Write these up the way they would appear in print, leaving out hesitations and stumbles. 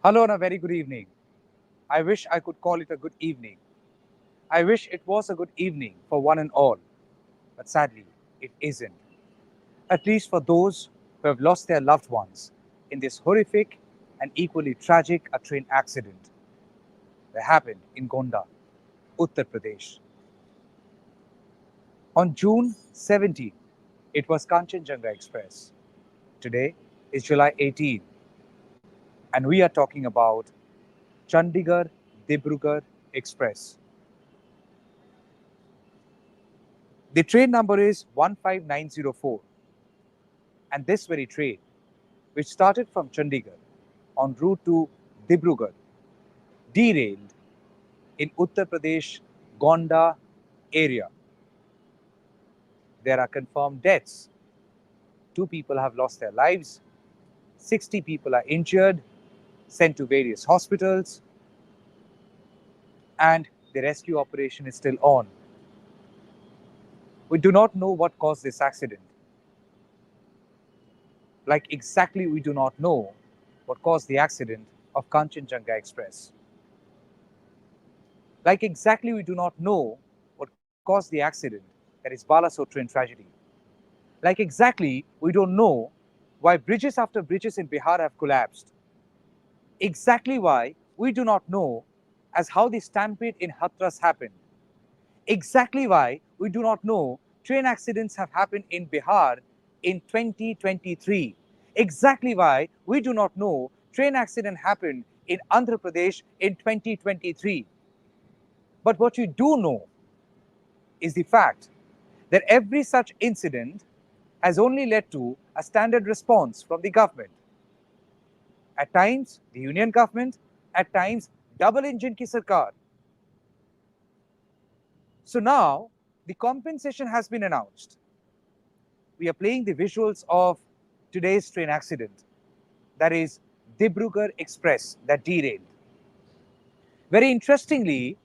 Hello and a very good evening. I wish I could call it a good evening. I wish it was a good evening for one and all, but sadly, it isn't. At least for those who have lost their loved ones in this horrific and equally tragic a train accident that happened in Gonda, Uttar Pradesh. On June 17, it was Kanchenjunga Express. Today is July 18, and we are talking about Chandigarh Dibrugarh Express. The train number is 15904, and this very train, which started from Chandigarh en route to Dibrugarh, derailed in Uttar Pradesh Gonda area. There are confirmed deaths. 2 people have lost their lives, 60 people are injured, sent to various hospitals, and the rescue operation is still on. We do not know what caused this accident. Like exactly, we do not know what caused the accident of Kanchenjunga Express. Like exactly, we do not know what caused the accident that is Balasore train tragedy. Like exactly, we don't know why bridges after bridges in Bihar have collapsed. Exactly why, we do not know as how the stampede in Hathras happened. Exactly why, we do not know train accidents have happened in Bihar in 2023. Exactly why, we do not know train accident happened in Andhra Pradesh in 2023. But what you do know is the fact that every such incident has only led to a standard response from the government. At times, the union government, at times, double engine ki sarkar. So now, the compensation has been announced. We are playing the visuals of today's train accident, that is Dibrugarh Express that derailed. Very interestingly,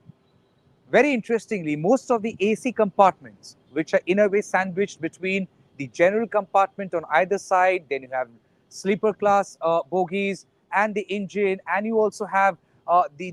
most of the AC compartments, which are in a way sandwiched between the general compartment on either side, then you have sleeper class bogies and the engine, and you also have the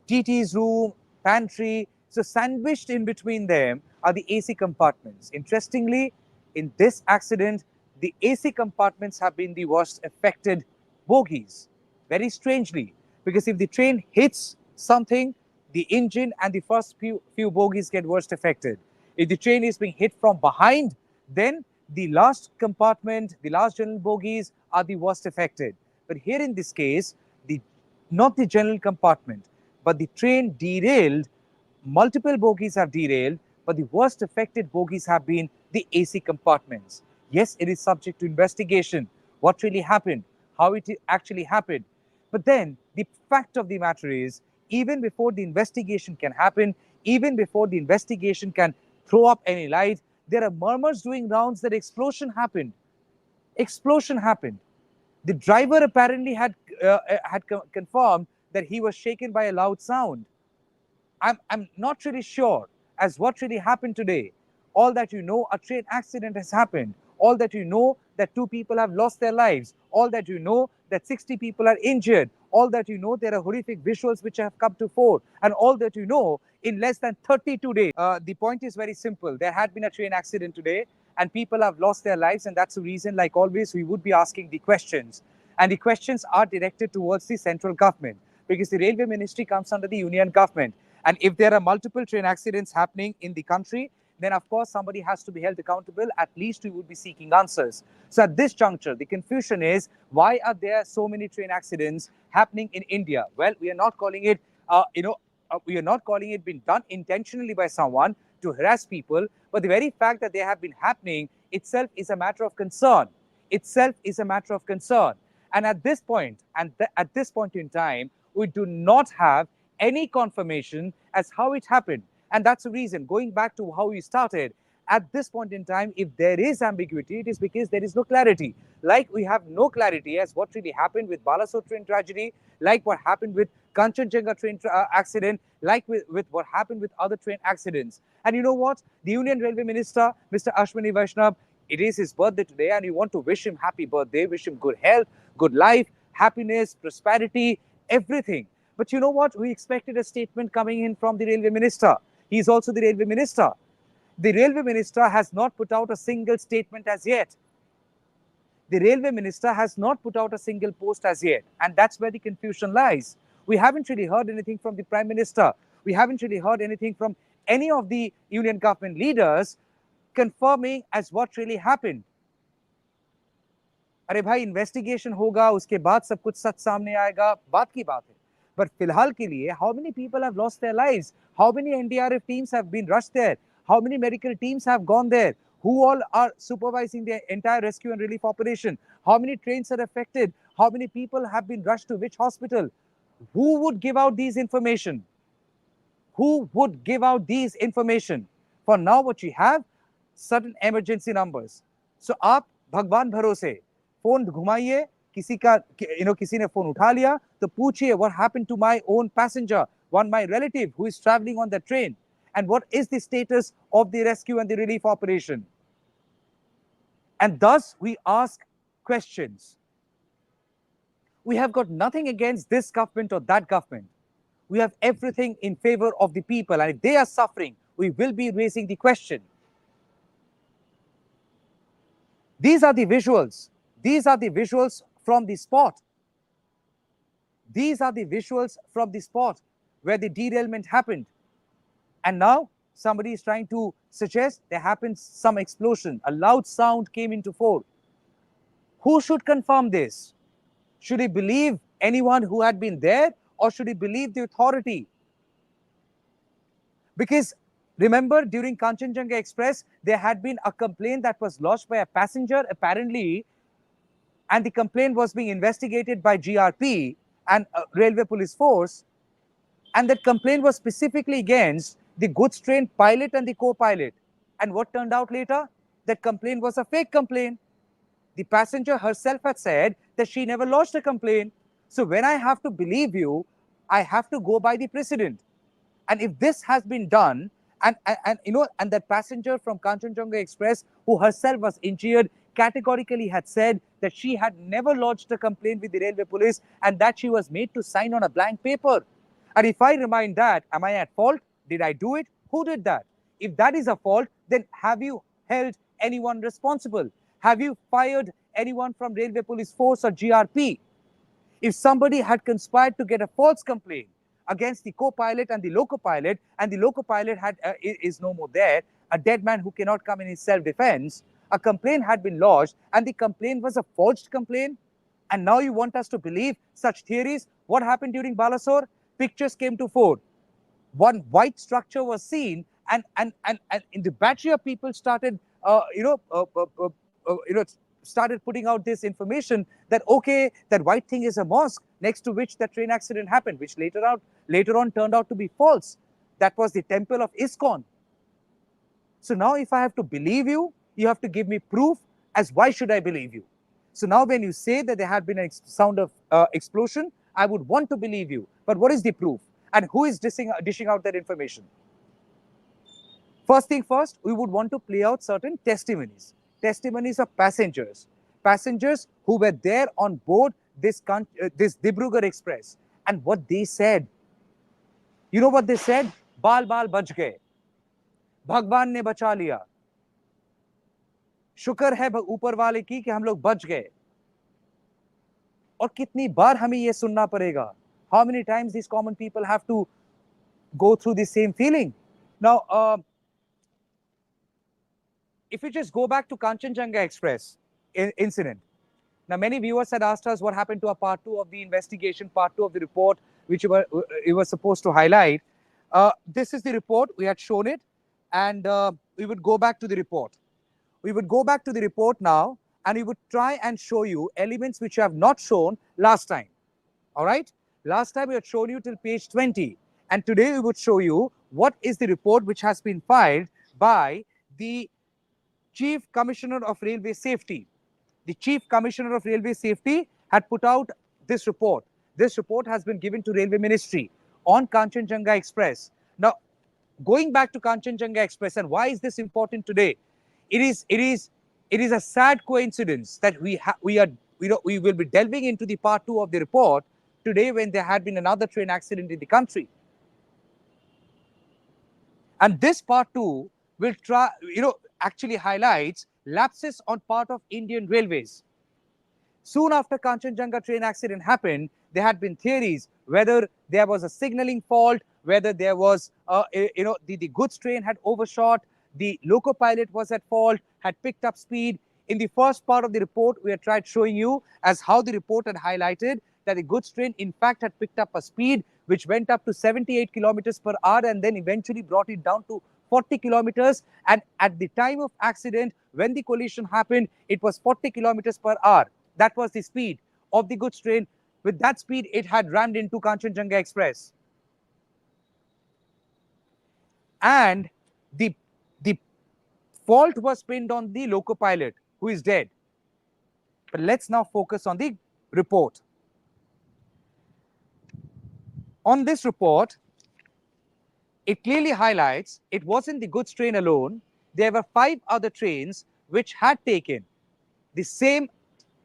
TT's room, pantry. So sandwiched in between them are the AC compartments. Interestingly, in this accident, the AC compartments have been the worst affected bogies. Very strangely, because if the train hits something, the engine and the first few bogies get worst affected. If the train is being hit from behind, then the last compartment, the last general bogies are the worst affected. But here in this case, the not the general compartment, but the train derailed. Multiple bogies have derailed, but the worst affected bogies have been the AC compartments. Yes, it is subject to investigation. What really happened? How it actually happened? But then the fact of the matter is, even before the investigation can happen, even before the investigation can throw up any light, there are murmurs doing rounds that explosion happened. Explosion happened. The driver apparently had confirmed that he was shaken by a loud sound. I'm not really sure as what really happened today. All that you know, a train accident has happened. All that you know, that 2 people have lost their lives. All that you know, that 60 people are injured. All that you know, there are horrific visuals which have come to fore. And all that you know, in less than 32 days. The point is very simple. There had been a train accident today, and people have lost their lives. And that's the reason, like always, we would be asking the questions. And the questions are directed towards the central government, because the railway ministry comes under the union government. And if there are multiple train accidents happening in the country, then of course somebody has to be held accountable. At least we would be seeking answers. So at this juncture, the confusion is, why are there so many train accidents happening in India? Well, we are not calling it, we are not calling it being done intentionally by someone to harass people, but the very fact that they have been happening itself is a matter of concern. Itself is a matter of concern. And at this point, at this point in time, we do not have any confirmation as how it happened. And that's the reason, going back to how we started, at this point in time, if there is ambiguity, it is because there is no clarity. Like we have no clarity as what really happened with Balasore train tragedy, like what happened with Kanchenjunga train accident, like with what happened with other train accidents. And you know what? The Union Railway Minister, Mr. Ashwini Vaishnav, it is his birthday today and you want to wish him happy birthday, wish him good health, good life, happiness, prosperity, everything. But you know what? We expected a statement coming in from the railway minister. He is also the railway minister. The railway minister has not put out a single statement as yet. The railway minister has not put out a single post as yet. And that's where the confusion lies. We haven't really heard anything from the prime minister. We haven't really heard anything from any of the union government leaders confirming as what really happened. अरे भाई investigation होगा उसके बाद सब कुछ सच सामने आएगा बात की बात है but फिलहाल के लिए how many people have lost their lives, how many NDRF teams have been rushed there, how many medical teams have gone there, who all are supervising the entire rescue and relief operation, how many trains are affected, how many people have been rushed to which hospital, who would give out these information, who would give out these information? For now what you have certain emergency numbers. So आप भगवान भरोसे phone घुमाइए किसी का किसी ने phone उठा लिया तो पूछिए what happened to my own passenger, my relative who is traveling on the train, and what is the status of the rescue and the relief operation. And thus we ask questions. We have got nothing against this government or that government. We have everything in favor of the people, and if they are suffering, we will be raising the question. These are the visuals. These are the visuals from the spot. These are the visuals from the spot where the derailment happened. And now somebody is trying to suggest there happened some explosion. A loud sound came into fore. Who should confirm this? Should he believe anyone who had been there, or should he believe the authority? Because remember, during Kanchenjunga Express, there had been a complaint that was lodged by a passenger, apparently, and the complaint was being investigated by GRP and Railway Police Force, and that complaint was specifically against the goods train pilot and the co-pilot. And what turned out later? That complaint was a fake complaint. The passenger herself had said that she never lodged a complaint. So when I have to believe you, I have to go by the precedent. And if this has been done, and that passenger from Kanchenjunga Express, who herself was injured, categorically had said that she had never lodged a complaint with the railway police and that she was made to sign on a blank paper. And if I remind that, am I at fault? Did I do it? Who did that? If that is a fault, then have you held anyone responsible? Have you fired anyone from Railway Police Force or GRP? If somebody had conspired to get a false complaint against the co-pilot and the loco-pilot, and the loco-pilot is no more there, a dead man who cannot come in his self-defense, a complaint had been lodged, and the complaint was a forged complaint, and now you want us to believe such theories? What happened during Balasore? Pictures came to fore. One white structure was seen, and in the battery of people started, started putting out this information that okay, that white thing is a mosque next to which the train accident happened, which later on turned out to be false. That was the temple of ISKCON. So now if I have to believe you, you have to give me proof as why should I believe you. So now when you say that there had been a sound of explosion, I would want to believe you. But what is the proof? And who is dishing out that information? First thing first, we would want to play out certain testimonies. Testimonies of passengers who were there on board this Dibrugarh Express, and what they said. You know what they said? Baal baal bach gaye. भगवान ने बचा लिया. शुक्र है ऊपर वाले की कि हम लोग बच गए. और कितनी बार हमें ये सुनना पड़ेगा? How many times these common people have to go through the same feeling? Now, if you just go back to Kanchenjunga Express incident, now many viewers had asked us what happened to a part 2 of the investigation, part 2 of the report, which you were supposed to highlight. This is the report. We had shown it, and we would go back to the report. We would go back to the report now, and we would try and show you elements which I have not shown last time. All right? Last time we had shown you till page 20, and today we would show you what is the report which has been filed by the Chief Commissioner of Railway Safety. The Chief Commissioner of Railway Safety had put out this report. This report has been given to Railway Ministry on Kanchenjunga Express. Now, going back to Kanchenjunga Express, and why is this important today? It is It is a sad coincidence that we will be delving into the part 2 of the report today when there had been another train accident in the country. And this part 2 will actually highlights lapses on part of Indian railways. Soon after Kanchenjunga train accident happened, there had been theories whether there was a signaling fault, whether there was, the goods train had overshot, the loco pilot was at fault, had picked up speed. In the first part of the report, we had tried showing you as how the report had highlighted that the goods train in fact had picked up a speed which went up to 78 kilometers per hour and then eventually brought it down to 40 kilometers. And at the time of accident, when the collision happened, it was 40 kilometers per hour. That was the speed of the goods train. With that speed, it had rammed into Kanchenjunga Express. And the fault was pinned on the loco pilot, who is dead. But let's now focus on the report. On this report, it clearly highlights it wasn't the goods train alone. There were 5 other trains which had taken the same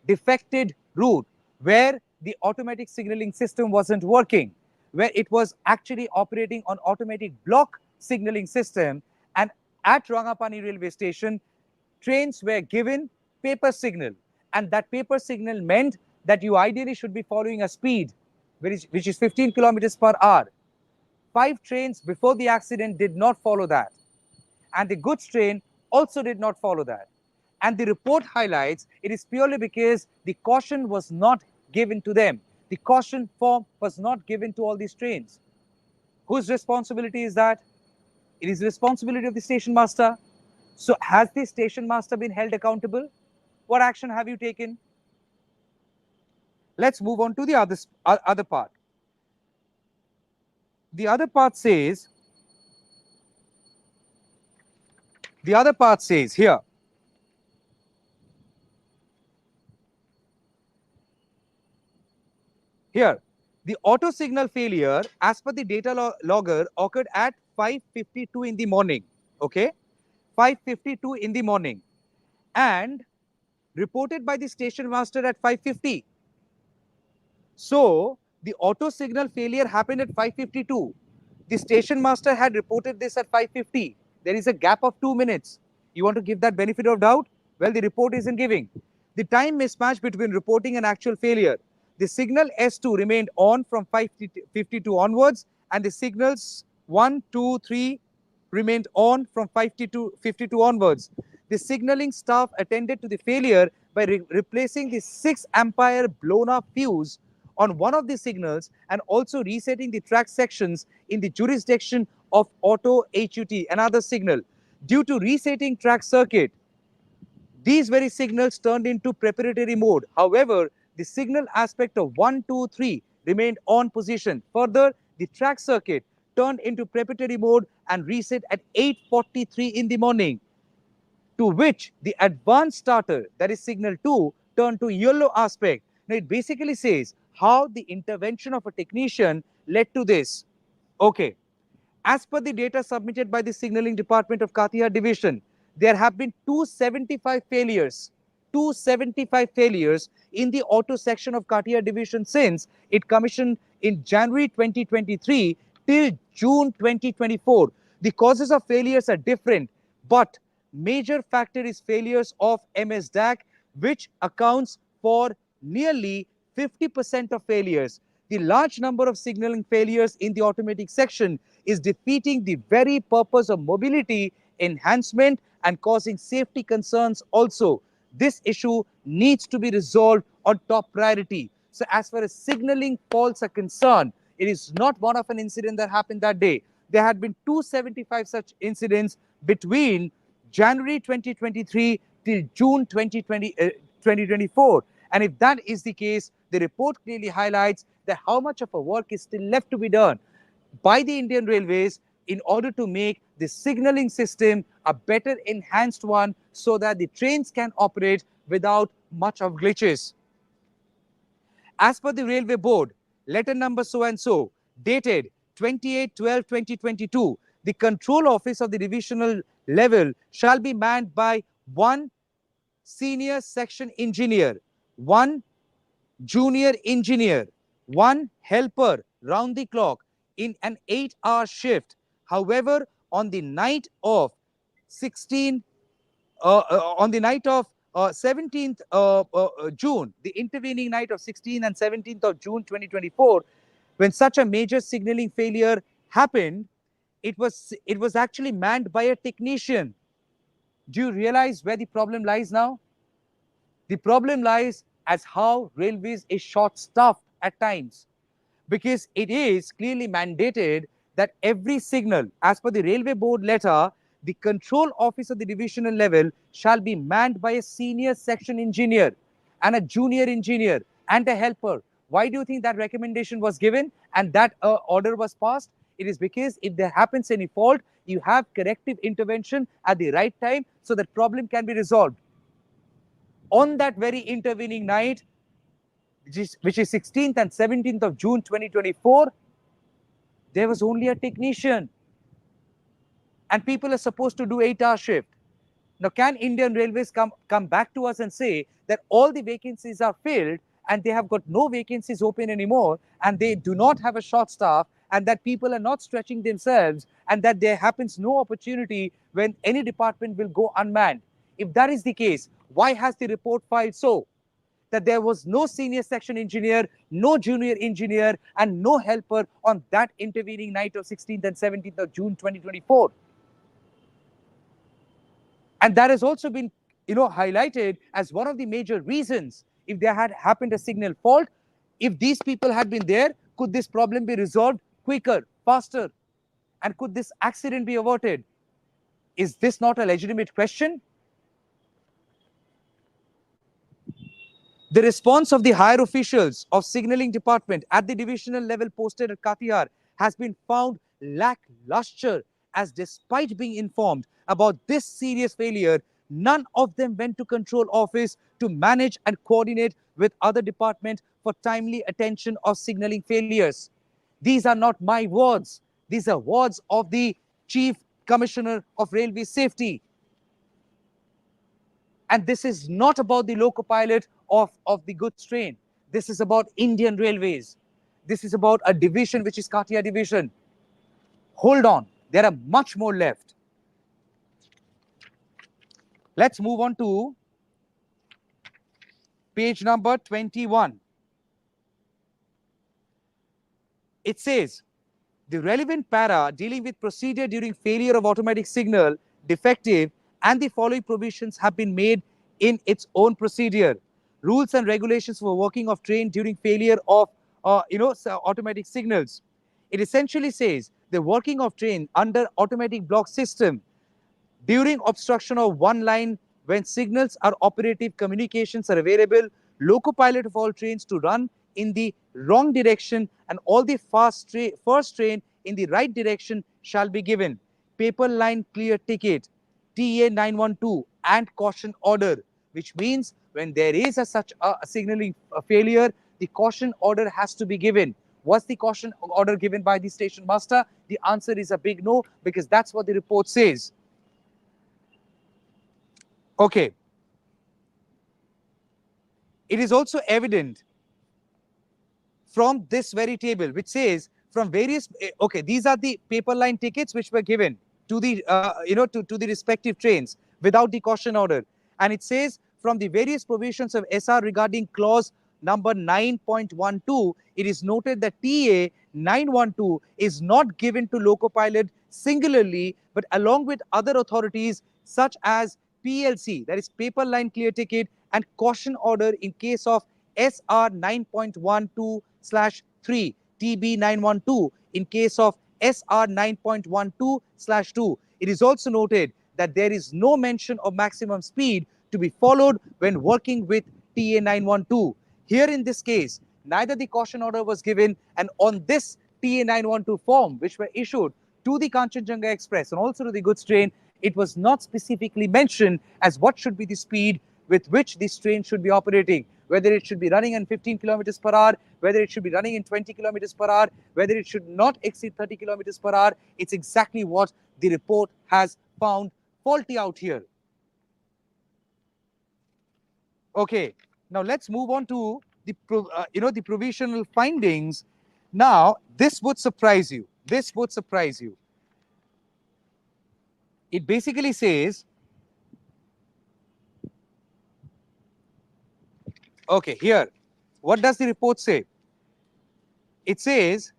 defected route where the automatic signaling system wasn't working, where it was actually operating on automatic block signaling system. And at Rangapani railway station, trains were given paper signal, and that paper signal meant that you ideally should be following a speed which is 15 kilometers per hour. 5 trains before the accident did not follow that, and the goods train also did not follow that. And the report highlights it is purely because the caution was not given to them. The caution form was not given to all these trains. Whose responsibility is that? It is the responsibility of the station master. So has the station master been held accountable? What action have you taken? Let's move on to the other part. The other part says here, the auto signal failure, as per the data logger, occurred at 5:52 in the morning. Okay, 5:52 in the morning, and reported by the station master at 5:50. So the auto signal failure happened at 5:52. The station master had reported this at 5:50. There is a gap of 2 minutes. You want to give that benefit of doubt? Well, the report isn't giving. The time mismatch between reporting and actual failure. The signal S2 remained on from 5:52 onwards, and the signals 1, 2, 3 remained on from 5:52 onwards. The signaling staff attended to the failure by replacing the 6 ampere blown up fuse on one of the signals and also resetting the track sections in the jurisdiction of auto HUT, another signal. Due to resetting track circuit, these very signals turned into preparatory mode. However, the signal aspect of 1, 2, 3 remained on position. Further, the track circuit turned into preparatory mode and reset at 8:43 in the morning, to which the advanced starter, that is signal 2, turned to yellow aspect. Now, it basically says how the intervention of a technician led to this. Okay. As per the data submitted by the signaling department of Katihar division, there have been 275 failures. 275 failures in the auto section of Katihar division since it commissioned in January 2023 till June 2024. The causes of failures are different, but major factor is failures of MS DAC, which accounts for nearly 50% of failures. The large number of signaling failures in the automatic section is defeating the very purpose of mobility enhancement and causing safety concerns also. This issue needs to be resolved on top priority. So as far as signaling faults are concerned, it is not one of an incident that happened that day. There had been 275 such incidents between January 2023 till June 2024. And if that is the case, the report clearly highlights that how much of a work is still left to be done by the Indian Railways in order to make the signaling system a better enhanced one so that the trains can operate without much of glitches. As per the Railway Board, letter number so and so, dated 28/12/2022, the control office of the divisional level shall be manned by one senior section engineer, one junior engineer, one helper round the clock in an 8-hour shift. However, on the night of 16 on the night of 17th June, the intervening night of 16th and 17th of June 2024, when such a major signaling failure happened, it was actually manned by a technician. Do you realize where the problem lies now? The problem lies as how railways is short-staffed at times, because it is clearly mandated that every signal, as per the railway board letter, the control office at the divisional level shall be manned by a senior section engineer and a junior engineer and a helper. Why do you think that recommendation was given and that order was passed? It is because if there happens any fault, you have corrective intervention at the right time so that problem can be resolved. On that very intervening night, which is 16th and 17th of June 2024, there was only a technician, and people are supposed to do 8-hour shift. Now, can Indian Railways come back to us and say that all the vacancies are filled and they have got no vacancies open anymore and they do not have a short staff and that people are not stretching themselves and that there happens no opportunity when any department will go unmanned? If that is the case, why has the report filed so that there was no senior section engineer, no junior engineer, and no helper on that intervening night of 16th and 17th of June 2024? And that has also been, highlighted as one of the major reasons. If there had happened a signal fault, if these people had been there, could this problem be resolved quicker, faster? And could this accident be averted? Is this not a legitimate question? The response of the higher officials of signaling department at the divisional level posted at Katihar has been found lackluster, as despite being informed about this serious failure, none of them went to control office to manage and coordinate with other departments for timely attention of signaling failures. These are not my words. These are words of the Chief Commissioner of Railway Safety. And this is not about the loco pilot of the goods train. This is about Indian Railways. This is about a division which is Katia division. Hold on, there are much more left. Let's move on to page number 21. It says, the relevant para dealing with procedure during failure of automatic signal defective and the following provisions have been made in its own procedure. Rules and regulations for working of train during failure of automatic signals. It essentially says the working of train under automatic block system during obstruction of one line, when signals are operative, communications are available, loco pilot of all trains to run in the wrong direction and all the first train in the right direction shall be given. Paper line clear ticket, TA 912 and caution order, which means when there is such a signaling failure, the caution order has to be given. Was the caution order given by the station master? The answer is a big no, because that's what the report says. Okay. It is also evident from this very table, which says from various, okay, these are the paper line tickets which were given to the, to the respective trains without the caution order. And it says from the various provisions of SR regarding clause number 9.12, it is noted that TA 912 is not given to loco pilot singularly, but along with other authorities such as PLC, that is paper line clear ticket, and caution order in case of SR 9.12/3, TB 912 in case of SR 9.12/2. It is also noted that there is no mention of maximum speed to be followed when working with TA 912. Here in this case, neither the caution order was given, and on this TA 912 form, which were issued to the Kanchenjunga Express and also to the goods train, it was not specifically mentioned as what should be the speed with which this train should be operating, whether it should be running in 15 kilometers per hour, whether it should be running in 20 kilometers per hour, whether it should not exceed 30 kilometers per hour. It's exactly what the report has found faulty out here. Okay, now let's move on to the provisional findings. Now, this would surprise you. This would surprise you. It basically says, okay, here, what does the report say? It says,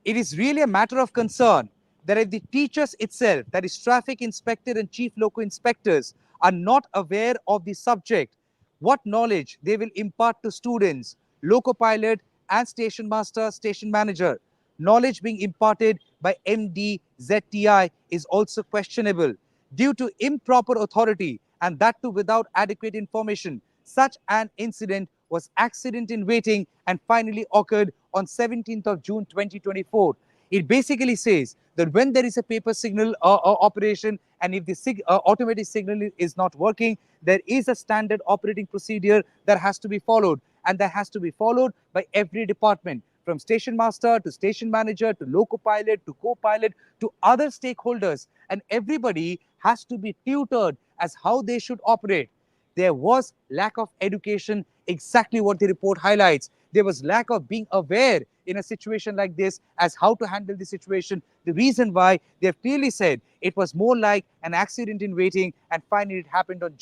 it is really a matter of concern that if the teachers itself, that is traffic inspector and chief loco inspectors, are not aware of the subject, what knowledge they will impart to students, loco pilot and station master, station manager. Knowledge being imparted by MD, ZTI is also questionable due to improper authority, and that too without adequate information. Such an incident was accident in waiting and finally occurred on 17th of June 2024. It basically says that when there is a paper signal operation, and if the automatic signal is not working, there is a standard operating procedure that has to be followed, and that has to be followed by every department, from station master to station manager to loco pilot to co-pilot to other stakeholders, and everybody has to be tutored as how they should operate. There was lack of education, exactly what the report highlights. There was lack of being aware in a situation like this as how to handle the situation. The reason why they have clearly said it was more like an accident in waiting, and finally it happened on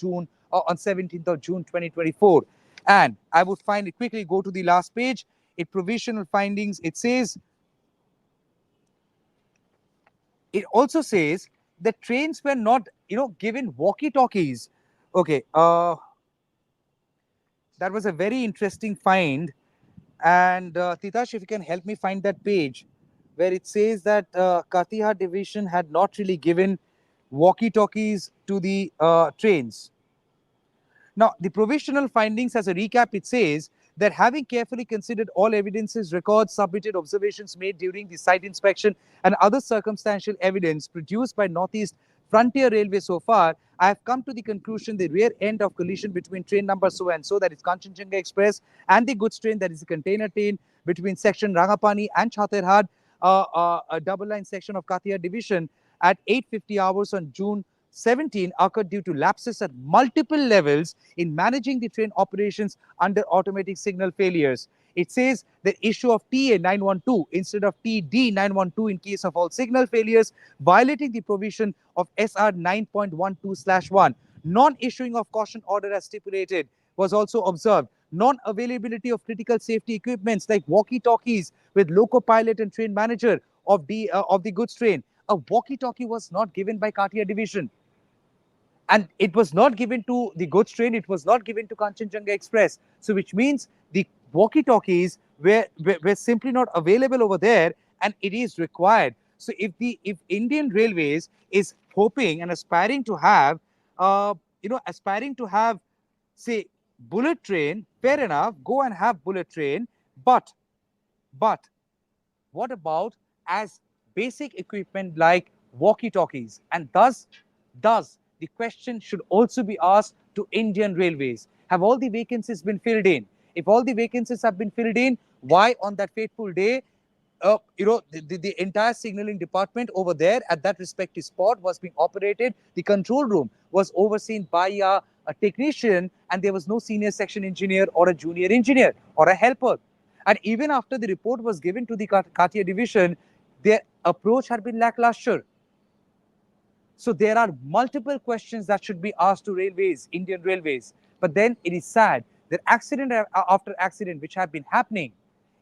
on 17th of June 2024. And I would finally quickly go to the last page. It provisional findings. It also says that trains were not given walkie talkies. Okay, that was a very interesting find. And Titash, if you can help me find that page where it says that Katihar division had not really given walkie-talkies to the trains. Now, the provisional findings, as a recap, it says that having carefully considered all evidences, records, submitted, observations made during the site inspection, and other circumstantial evidence produced by Northeast Frontier Railway so far, I have come to the conclusion the rear end of collision between train number so and so, that is Kanchenjunga Express, and the goods train, that is the container train, between section Rangapani and Chhatarhat, a double line section of Katihar division at 8:50 hours on June 17 occurred due to lapses at multiple levels in managing the train operations under automatic signal failures. It says the issue of TA 912 instead of TD 912 in case of all signal failures, violating the provision of SR 9.12/1. Non-issuing of caution order as stipulated was also observed. Non-availability of critical safety equipments like walkie-talkies with loco pilot and train manager of the goods train. A walkie-talkie was not given by Katihar division, and it was not given to the goods train, it was not given to Kanchenjunga Express. So which means the walkie-talkies were simply not available over there, and it is required. So if Indian Railways is hoping and aspiring to have say bullet train, fair enough, go and have bullet train, but what about as basic equipment like walkie-talkies? And thus the question should also be asked to Indian Railways. Have all the vacancies been filled in? If all the vacancies have been filled in, why on that fateful day, the entire signaling department over there at that respective spot was being operated. The control room was overseen by a technician, and there was no senior section engineer or a junior engineer or a helper. And even after the report was given to the Katihar division, their approach had been lackluster. So there are multiple questions that should be asked to railways, Indian Railways. But then it is sad that accident after accident which have been happening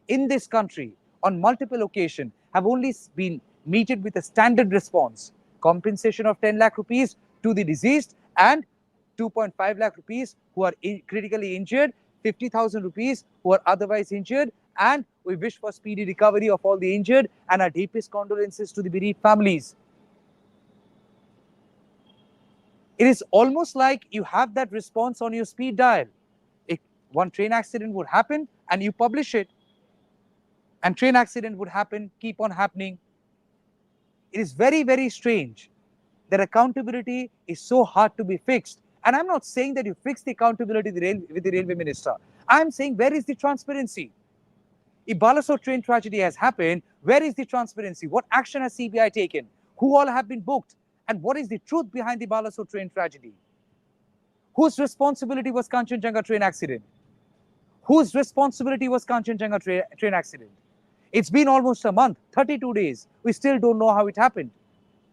in this country on multiple occasions have only been meted with a standard response: compensation of 10 lakh rupees to the deceased and 2.5 lakh rupees who are critically injured, 50,000 rupees who are otherwise injured, and we wish for speedy recovery of all the injured and our deepest condolences to the bereaved families. It is almost like you have that response on your speed dial. If one train accident would happen and you publish it, and train accident would happen, keep on happening. It is very, very strange that accountability is so hard to be fixed. And I'm not saying that you fix the accountability with the railway minister. I'm saying, where is the transparency? If Balasore train tragedy has happened, where is the transparency? What action has CBI taken? Who all have been booked? And what is the truth behind the Balasore train tragedy? Whose responsibility was Kanchenjunga train accident? Whose responsibility was Kanchenjunga train accident? It's been almost a month, 32 days. We still don't know how it happened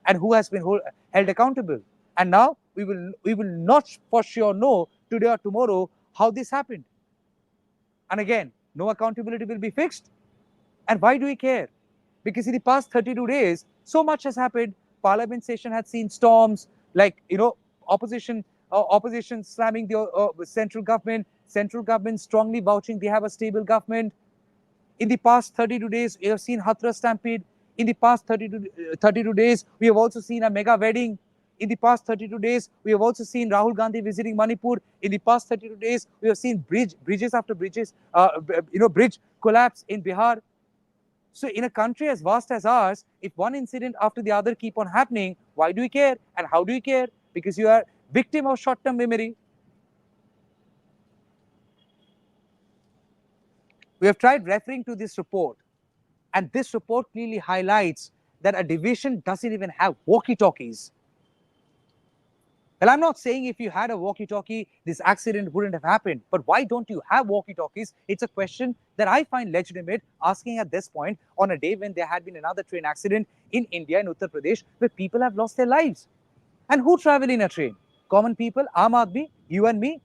and who has been held accountable. And now we will not for sure know today or tomorrow how this happened. And again, no accountability will be fixed. And why do we care? Because in the past 32 days, so much has happened. Parliament session had seen storms, like, opposition slamming the central government strongly vouching they have a stable government. In the past 32 days, we have seen Hathras stampede. In the past 32 days, we have also seen a mega wedding. In the past 32 days, we have also seen Rahul Gandhi visiting Manipur. In the past 32 days, we have seen bridges after bridges, bridge collapse in Bihar. So in a country as vast as ours, if one incident after the other keep on happening, why do we care? And how do we care? Because you are victim of short-term memory. We have tried referring to this report, and this report clearly highlights that a division doesn't even have walkie-talkies. Well, I'm not saying if you had a walkie-talkie, this accident wouldn't have happened. But why don't you have walkie-talkies? It's a question that I find legitimate asking at this point on a day when there had been another train accident in India, in Uttar Pradesh, where people have lost their lives. And who travel in a train? Common people, Aam Aadmi, you and me.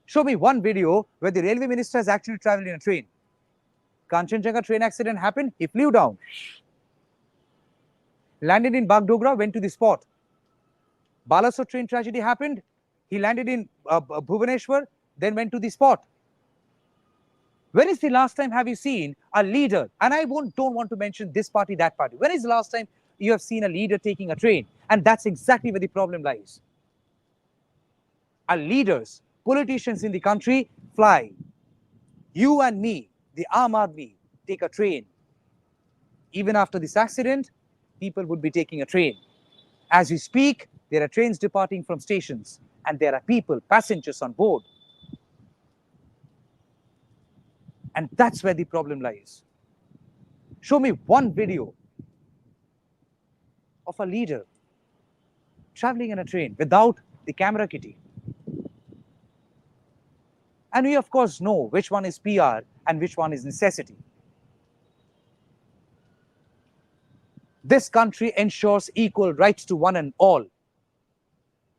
Show me one video where the railway minister has actually traveled in a train. Kanchenjunga train accident happened, he flew down. Landed in Bagdogra, went to the spot. Balasore train tragedy happened, he landed in Bhubaneswar, then went to the spot. When is the last time have you seen a leader, and I don't want to mention this party, that party, when is the last time you have seen a leader taking a train? And that's exactly where the problem lies. Our leaders, politicians in the country fly. You and me, the Aam Aadmi, take a train. Even after this accident, people would be taking a train. As we speak, there are trains departing from stations, and there are people, passengers on board. And that's where the problem lies. Show me one video of a leader traveling in a train without the camera kitty. And we, of course, know which one is PR and which one is necessity. This country ensures equal rights to one and all.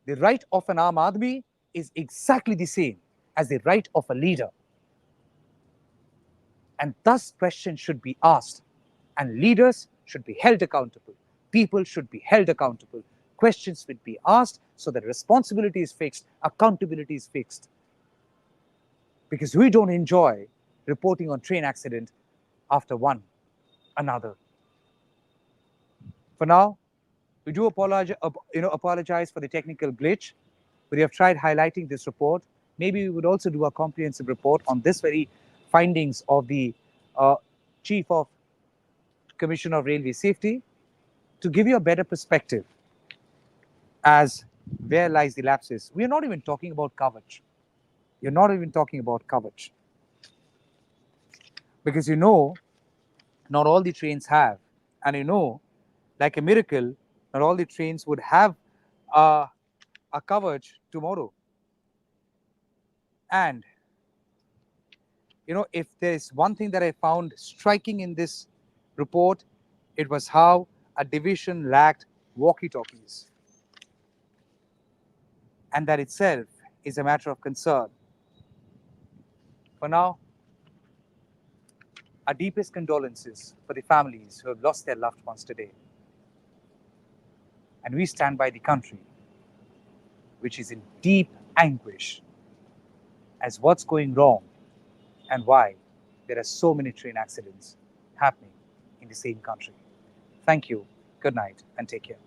The right of an Aam Aadmi is exactly the same as the right of a leader. And thus questions should be asked, and leaders should be held accountable. People should be held accountable. Questions would be asked so that responsibility is fixed, accountability is fixed. Because we don't enjoy reporting on train accident after one another. For now, we do apologize for the technical glitch. We have tried highlighting this report. Maybe we would also do a comprehensive report on this very findings of the Chief of Commission of Railway Safety to give you a better perspective as where lies the lapses. We are not even talking about coverage. You're not even talking about coverage. Because not all the trains have, and like a miracle, not all the trains would have a coverage tomorrow. And if there is one thing that I found striking in this report, it was how a division lacked walkie-talkies. And that itself is a matter of concern. For now, our deepest condolences for the families who have lost their loved ones today. And we stand by the country, which is in deep anguish as what's going wrong and why there are so many train accidents happening in the same country. Thank you, good night, and take care.